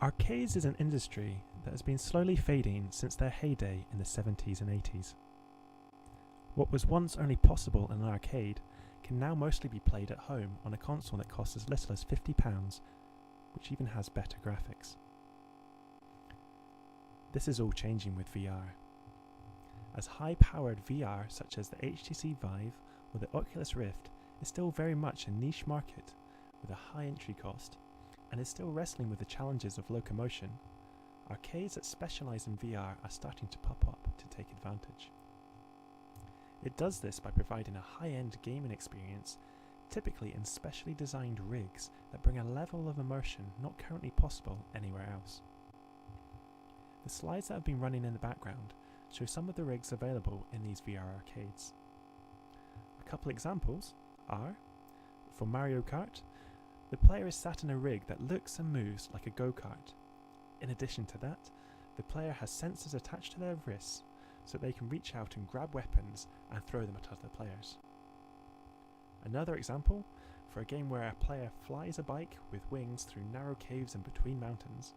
Arcades is an industry that has been slowly fading since their heyday in the 70s and 80s. What was once only possible in an arcade can now mostly be played at home on a console that costs as little as £50, which even has better graphics. This is all changing with VR. As high-powered VR such as the HTC Vive or the Oculus Rift is still very much a niche market with a high entry cost, and is still wrestling with the challenges of locomotion, arcades that specialise in VR are starting to pop up to take advantage. It does this by providing a high-end gaming experience, typically in specially designed rigs that bring a level of immersion not currently possible anywhere else. The slides that have been running in the background show some of the rigs available in these VR arcades. A couple examples are, for Mario Kart, the player is sat in a rig that looks and moves like a go-kart. In addition to that, the player has sensors attached to their wrists so they can reach out and grab weapons and throw them at other players. Another example, for a game where a player flies a bike with wings through narrow caves and between mountains,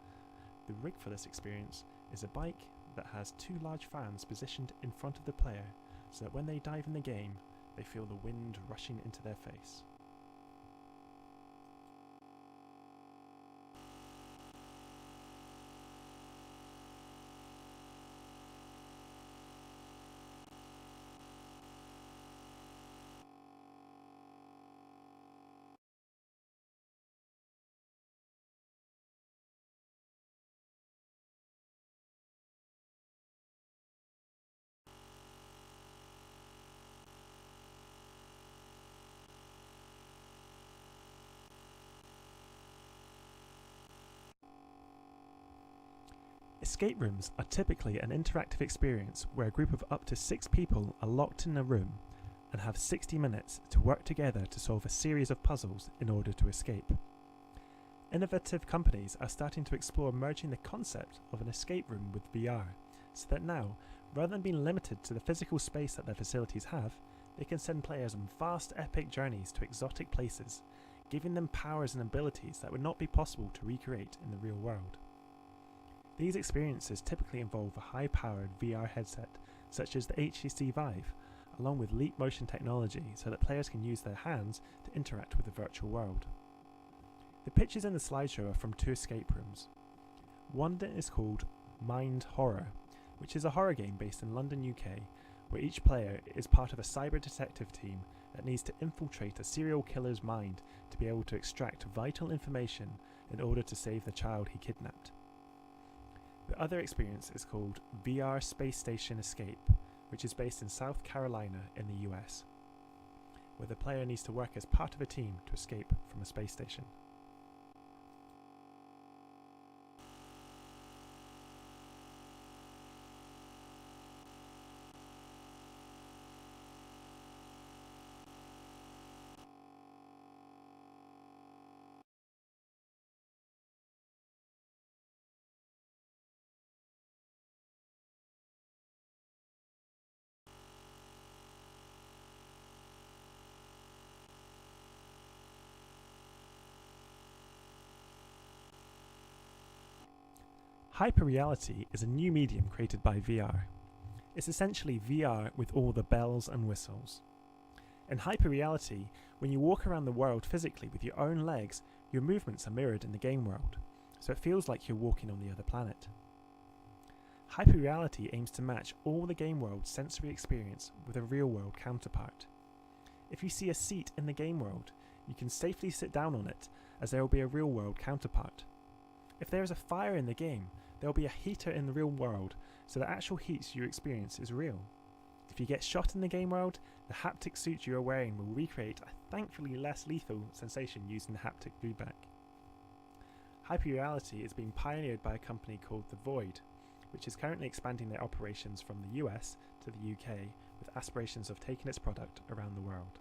the rig for this experience is a bike that has two large fans positioned in front of the player so that when they dive in the game, they feel the wind rushing into their face. Escape rooms are typically an interactive experience where a group of up to 6 people are locked in a room and have 60 minutes to work together to solve a series of puzzles in order to escape. Innovative companies are starting to explore merging the concept of an escape room with VR, so that now, rather than being limited to the physical space that their facilities have, they can send players on vast epic journeys to exotic places, giving them powers and abilities that would not be possible to recreate in the real world. These experiences typically involve a high-powered VR headset, such as the HTC Vive, along with leap motion technology so that players can use their hands to interact with the virtual world. The pictures in the slideshow are from 2 escape rooms. One is called Mind Horror, which is a horror game based in London, UK, where each player is part of a cyber detective team that needs to infiltrate a serial killer's mind to be able to extract vital information in order to save the child he kidnapped. The other experience is called VR Space Station Escape, which is based in South Carolina in the US, where the player needs to work as part of a team to escape from a space station. Hyperreality is a new medium created by VR. It's essentially VR with all the bells and whistles. In hyperreality, when you walk around the world physically with your own legs, your movements are mirrored in the game world, so it feels like you're walking on the other planet. Hyperreality aims to match all the game world's sensory experience with a real-world counterpart. If you see a seat in the game world, you can safely sit down on it, as there will be a real-world counterpart. If there is a fire in the game, there will be a heater in the real world, so the actual heat you experience is real. If you get shot in the game world, the haptic suit you are wearing will recreate a thankfully less lethal sensation using the haptic feedback. Hyperreality is being pioneered by a company called The Void, which is currently expanding their operations from the US to the UK with aspirations of taking its product around the world.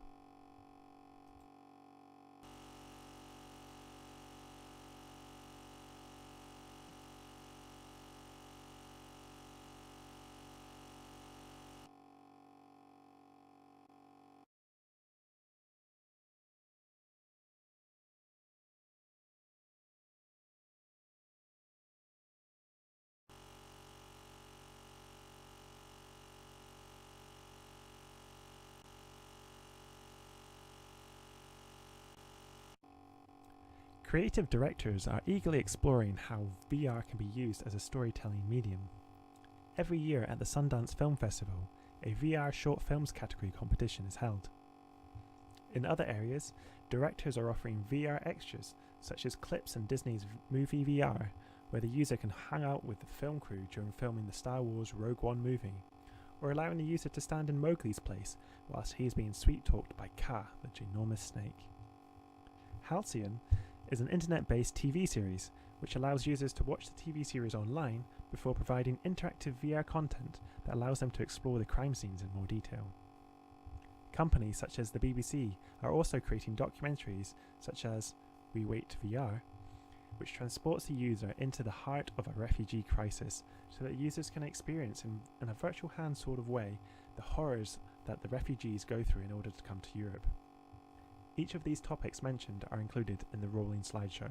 Creative directors are eagerly exploring how VR can be used as a storytelling medium. Every year at the Sundance Film Festival, a VR short films category competition is held. In other areas, directors are offering VR extras such as clips in Disney's movie VR, where the user can hang out with the film crew during filming the Star Wars Rogue One movie, or allowing the user to stand in Mowgli's place whilst he is being sweet-talked by Kaa, the ginormous snake. Halcyon is an internet-based TV series which allows users to watch the TV series online before providing interactive VR content that allows them to explore the crime scenes in more detail. Companies such as the BBC are also creating documentaries such as We Wait VR, which transports the user into the heart of a refugee crisis so that users can experience in a virtual hand sort of way the horrors that the refugees go through in order to come to Europe. Each of these topics mentioned are included in the rolling slideshow.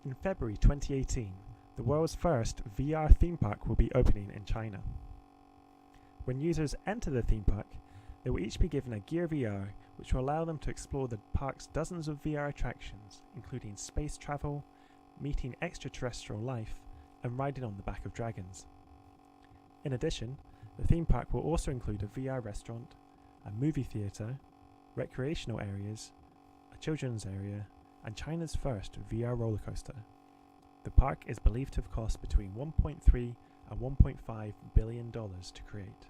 In February 2018, the world's first VR theme park will be opening in China. When users enter the theme park, they will each be given a Gear VR, which will allow them to explore the park's dozens of VR attractions, including space travel, meeting extraterrestrial life, and riding on the back of dragons. In addition, the theme park will also include a VR restaurant, a movie theatre, recreational areas, a children's area, and China's first VR roller coaster. The park is believed to have cost between $1.3 and $1.5 billion to create.